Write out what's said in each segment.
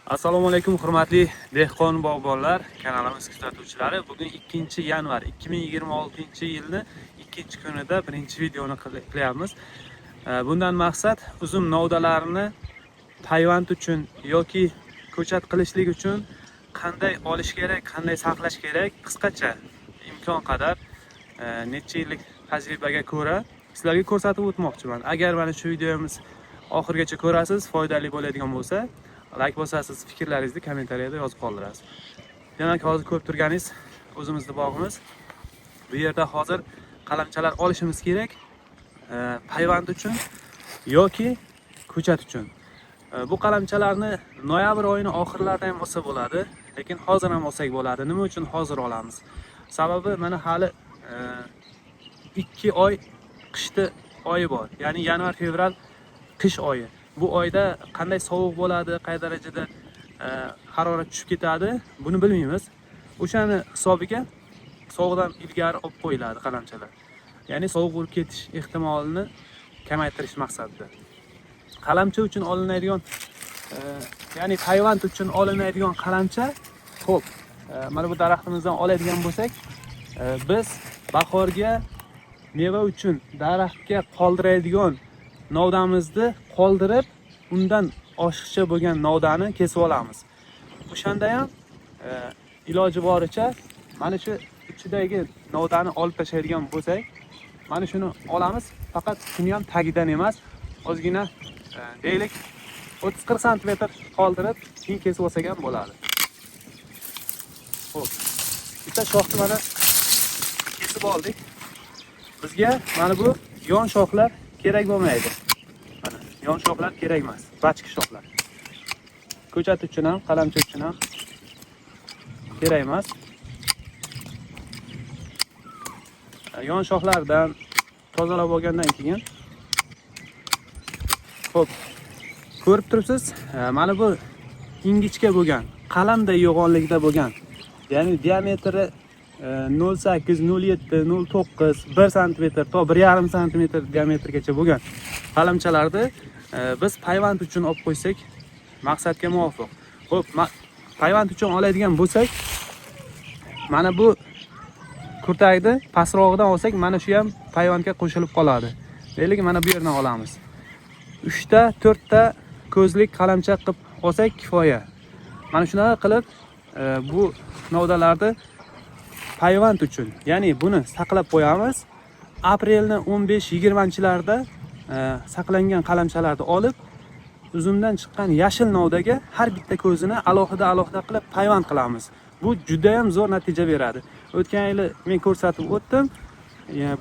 Assalomu alaykum hurmatli dehqon bog'bonlar, kanalimiz kuzatuvchilari. Bugun 2-yanvar 2026-yilni 2-kunida birinchi videoni qilyapmiz. Bundan maqsad uzum novdalarini payvand uchun yoki ko'chat qilishlik uchun qanday olish kerak, qanday saqlash kerak, qisqacha imkon qadar necha yillik tajribaga ko'ra sizlarga ko'rsatib o'tmoqchiman. Agar mana shu videomiz oxirigacha ko'rasiz, foydali bo'ladigan bo'lsa, like bosasiz, fikrlaringizni kommentariyada yozib qoldirasiz. Demak, hozir ko'rib turganingiz o'zimizning bog'imiz. Bu yerda hozir qalamchalar olishimiz kerak, payvand uchun yoki ko'chat uchun. Bu qalamchalarni noyabr oyining oxirlarida ham olsa bo'ladi, lekin hozir ham olsak bo'ladi. Nima uchun hozir olamiz? Sababi mana hali 2 oy qishda oyi bor. Ya'ni yanvar, fevral qish oyi. Bu oyda qanday sovuq bo'ladi, qay darajada harorat tushib ketadi, buni bilmaymiz. O'shani hisobiga sovuqdan ilgari olib qo'yiladi qalamchalar. Ya'ni sovuq bo'lib ketish ehtimolini kamaytirish maqsadida. Qalamcha uchun olinadigan, ya'ni payvand uchun olinadigan qalamcha xo'p. Mana bu daraxtimizdan oladigan bo'lsak, biz bahorga meva uchun daraxtga qoldiradigan novdamizni qoldirib, undan oshiqcha bo'lgan novdani kesib olamiz. O'shanda ham iloji boricha mana shu ichidagi novdani olib tashlaydigan bo'lsak, mana shuni olamiz. Faqat shuni ham tagidan emas, ozgina deylik 30-40 sm qoldirib, keyin kesib olsak ham bo'ladi. Xo'p. Bitta shoxni mana kesib oldik. Bizga mana bu yon shoxlar kerak bo'lmaydi. Mana yon shoxlar kerak emas, bachki shoxlar. Ko'chat uchun ham, qalamcha uchun ham kerak emas. Yon shoxlardan tozalab olgandan keyin xo'p, ko'rib turibsiz, mana bu ingichka bo'lgan, qalamday yo'g'onlikda bo'lgan, ya'ni diametri 0,8, 0,7, 0,9, 1 sm to 1,5 sm diametrgacha bo'lgan qalamchalarni biz payvand uchun olib qo'ysak maqsadga muvofiq. Xo'p, payvand uchun oladigan bo'lsak, mana bu kurtakni pastrog'idan olsak, mana shu ham payvandga qo'shilib qoladi. Deylik, mana bu yerdan olamiz. 3 ta, 4 ta ko'zlik qalamcha qilib olsak kifoya. Mana shunaqa qilib bu novdalarni payvand uchun, ya'ni buni saqlab qo'yamiz. Aprelning 15-20-chilarda saqlangan qalamchalarni olib, uzumdan chiqqan yashil novdaga har bitta ko'zini alohida qilib payvand qilamiz. Bu juda ham zo'r natija beradi. O'tgan yili men ko'rsatib o'tdim.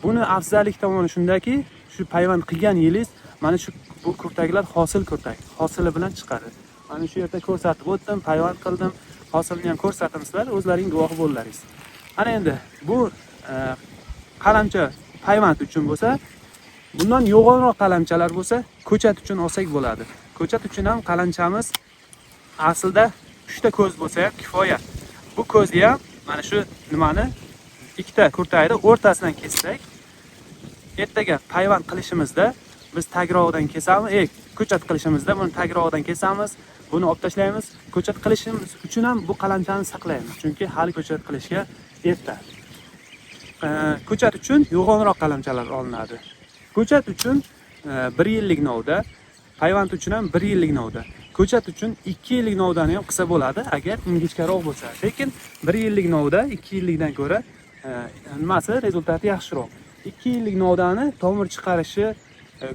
Buni afzallik tomoni shundaki, shu payvand qilgan yilingiz mana shu bu kurtaklar hosil kurtak, hosili bilan chiqadi. Mana shu yerda ko'rsatib o'tdim, payvand qildim, hosilni ham ko'rsatdim, sizlar o'zlaring guvohi bo'ldingiz. Ana endi bu qalamcha payvand uchun bo'lsa, bundan yo'g'onroq qalamchalar bo'lsa, ko'chat uchun olsak bo'ladi. Ko'chat uchun ham qalamchamiz aslida 3 ta ko'z bo'lsa ham kifoya. Bu ko'zni ham mana shu nimani 2 ta kurtakni o'rtasidan kessak, ertaga payvand qilishimizda biz tagrog'idan kesamiz, ko'chat qilishimizda buni tagrog'idan kesamiz, buni olib tashlaymiz. Ko'chat qilishimiz uchun ham bu qalamchani saqlaymiz, chunki hali ko'chat qilishga erta. Ko'chat uchun yo'g'onroq qalamchalar olinadi. Ko'chat uchun 1 yillik novda, payvand uchun ham 1 yillik novda. Ko'chat uchun 2 yillik novdani ham qilsa bo'ladi, agar ingichkaroq bo'lsa. Lekin 1 yillik novda 2 yillikdan ko'ra nimasi rezultati yaxshiroq. 2 yillik novdani tomir chiqarishi,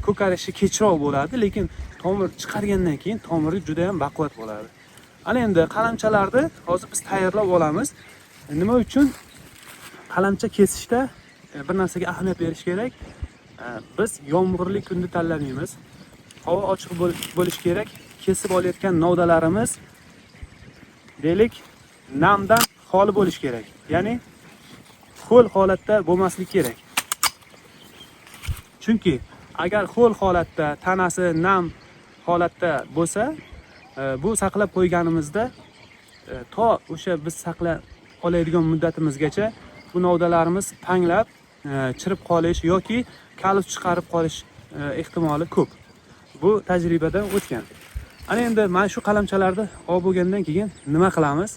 ko'karishi kechroq bo'ladi, lekin tomir chiqargandan keyin tomiri juda ham baquvvat bo'ladi. Ana endi qalamchalarni hozir biz tayyorlab olamiz. Nima uchun? Qalamcha kesishda bir narsaga ahamiyat berish kerak. Biz yomg'irli kunni tanlamaymiz. Havo ochiq bo'lish kerak. Kesib olayotgan novdalarimiz deylik namdan xoli bo'lish kerak. Ya'ni ho'l holatda bo'lmaslik kerak. Chunki agar ho'l holatda, tanasi nam holatda bo'lsa, bu saqlab qo'yganimizda to o'sha biz saqlab oladigan muddatimizgacha bu novdalarimiz panglab, chirib qolish yoki kalus chiqarib qolish ehtimoli ko'p. Bu tajribadan o'tgan. Ana endi mana shu qalamchalarni olib bo'lgandan keyin nima qilamiz?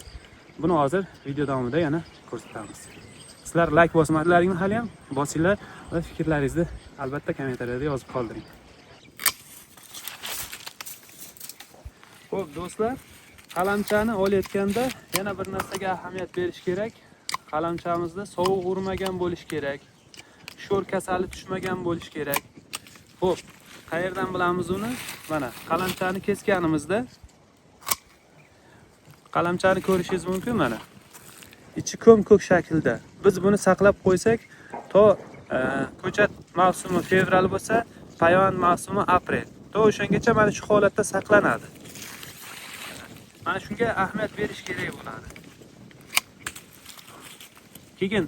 Buni hozir video davomida yana ko'rsatamiz. Sizlar like bosmadinglarmi hali ham? Bosinglar va fikrlaringizni albatta kommentariyada yozib qoldiring. Xo'p, do'stlar, qalamchani olayotganda yana bir narsaga ahamiyat berish kerak. Qalamchamizda sovuq urmagan bo'lish kerak. Sho'r kasali tushmagan bo'lish kerak. Xo'p, qayerdan bilamiz uni? Mana qalamchani kesganimizda qalamchani ko'rishingiz mumkin mana. Ichi ko'm-ko'k shaklda. Biz buni saqlab qo'ysak, to ko'chat mavsumi fevral bo'lsa, payvand mavsumi aprel. To o'shangacha mana shu holatda saqlanadi. Mana shunga ahamiyat berish kerak bo'ladi. Keyin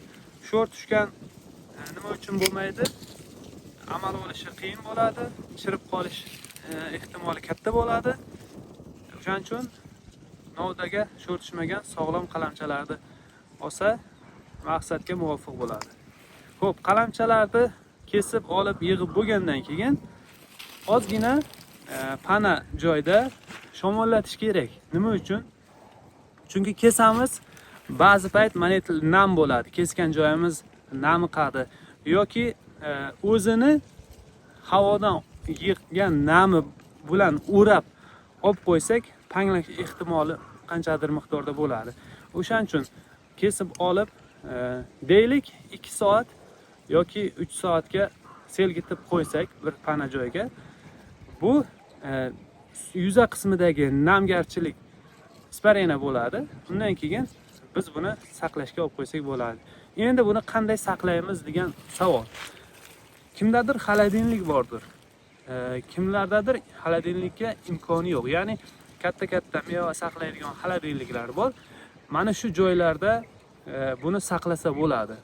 sho'r tushgan nima uchun bo'lmaydi? Amal olishi qiyin bo'ladi, chirib qolish ehtimoli katta bo'ladi. O'shaning uchun novdaga sho'r tushmagan sog'lom qalamchalarni olsa maqsadga muvofiq bo'ladi. Xo'p, qalamchalarni kesib olib yig'ib bo'lgandan keyin ozgina pana joyda shamollatish kerak. Nima uchun? Chunki kesamiz, ba'zi payt mana nam bo'ladi. Kesgan joyimiz namiqadi yoki o'zini havodan yig'gan nami bilan o'rab olib qo'ysak, panglash ehtimoli qanchadir miqdorda bo'ladi. O'shaning uchun kesib olib, deylik 2 soat yoki 3 soatga selgitib qo'ysak bir pana joyga, bu yuza qismidagi namgarchilik sparena bo'ladi. Undan keyin biz buni saqlashga olib qo'ysak bo'ladi. Endi buni qanday saqlaymiz degan savol. Kimdadir xolodilnik bordir. Kimlardadir xolodilnikka imkoni yo'q. Ya'ni katta meva saqlaydigan xolodilniklar bor. Mana shu joylarda buni saqlasa bo'ladi.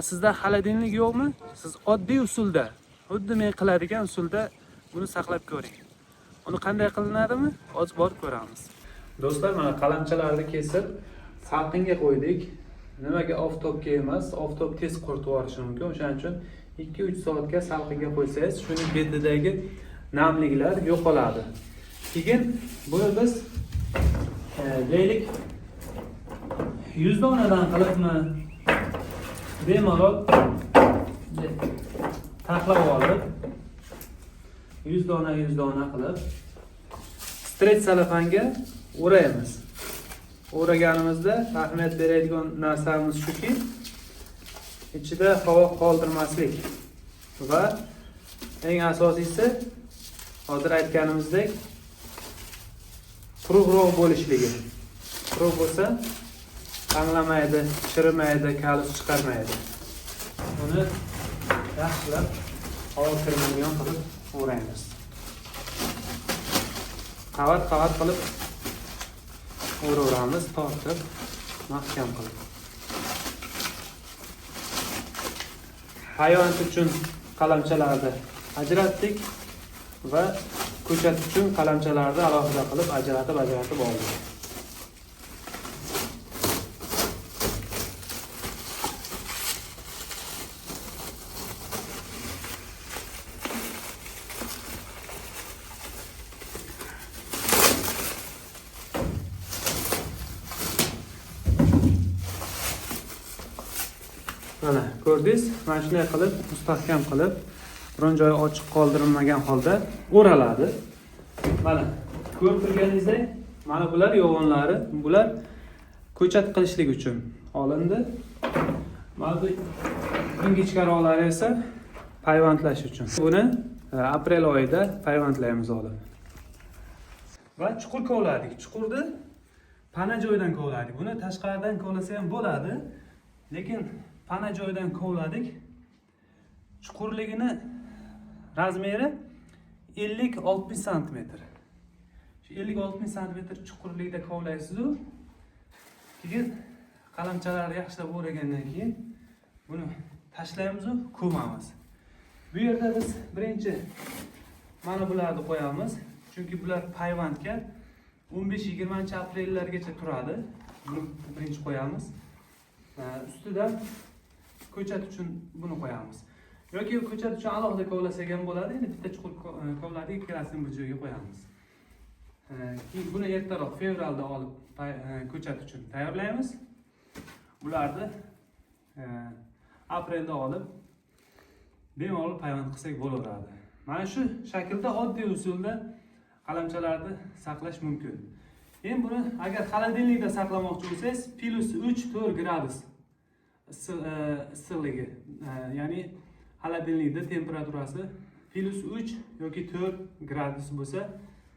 Sizda xolodilnik yo'qmi? Siz oddiy usulda, xuddi men qiladigan usulda buni saqlab ko'ring. Uni qanday qilinadimi? Hozir borib ko'ramiz. Do'stlar, mana qalamchalarni kesib salqinga qo'ydik. Nimaga oftobga emas? Oftob tez quritib yuborishi mumkin. O'shaning uchun 2-3 soatga salqinga qo'ysangiz, shuning betidagi namliklar yo'qoladi. Keyin buni biz deylik 100 donadan qilibmi bemalol taxlab olib 100 dona qilib stretch salafanga o'raymiz. O'raganimizda ahamiyat beradigan narsamiz shuki, ichida havo qoldirmaslik va eng asosiysi hozir aytganimizdek quruqroq bo'lishligi. Quruq bo'lsa qanglamaydi, chirimaydi, kalus chiqarmaydi. Uni yaxshilab havo kirmaydigan qilib o'raymiz. Qavat qilib o'raveramiz, tortib, mahkam qilib. Hayvonot uchun qalamchalarni ajratdik va ko'chat uchun qalamchalarni alohida qilib ajratib oldik. Mana ko'rdingiz, mana shunday qilib mustahkam qilib, biron joyi ochiq qoldirilmagan holda o'raladi. Mana ko'rib turganingizdek, mana bular yo'g'onlari, bular ko'chat qilishlik uchun olindi. Mana bu ingichkaroqlari esa payvandlash uchun. Buni aprel oyida payvandlaymiz olib. Va chuqur kovladik. Chuqurni pana joydan kovladik. Buni tashqaridan kovlasa ham bo'ladi, lekin pana joydan kovladik. Chuqurligini razmeri 50-60 sm. Shu 50-60 sm chuqurlikda kovlaysiz-ku. Keyin qalamchalarni yaxshilab o'ragandan keyin buni tashlaymiz-ku, ko'mamiz. Bu yerda biz birinchi mana bularni qo'yamiz. Chunki bular payvandga 15-20 aprellargacha turadi. Buni birinchi qo'yamiz. Ustidan ko'chat uchun buni qo'yamiz. Yoki ko'chat uchun alohida kovlasak ham bo'ladi. Endi bitta chuqur kovladik, ikkalasini bir joyga qo'yamiz. Keyin buni ertaroq fevralda olib ko'chat uchun tayyorlaymiz. Bularni aprelda olib bemalol payvand qilsak bo'laveradi. Mana shu shaklda oddiy usulda qalamchalarni saqlash mumkin. Endi buni agar xolodilnikda saqlamoqchi bo'lsangiz, +3-4 gradus issiqligi, ya'ni xolodilnikda temperaturasi +3 yoki 4 gradus bo'lsa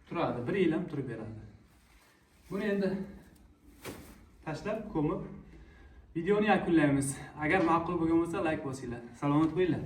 turadi, 1 yil ham turib beradi. Buni endi tashlab ko'mib videoni yakunlaymiz. Agar ma'qul bo'lgan bo'lsa like bosinglar. Salomat bo'linglar.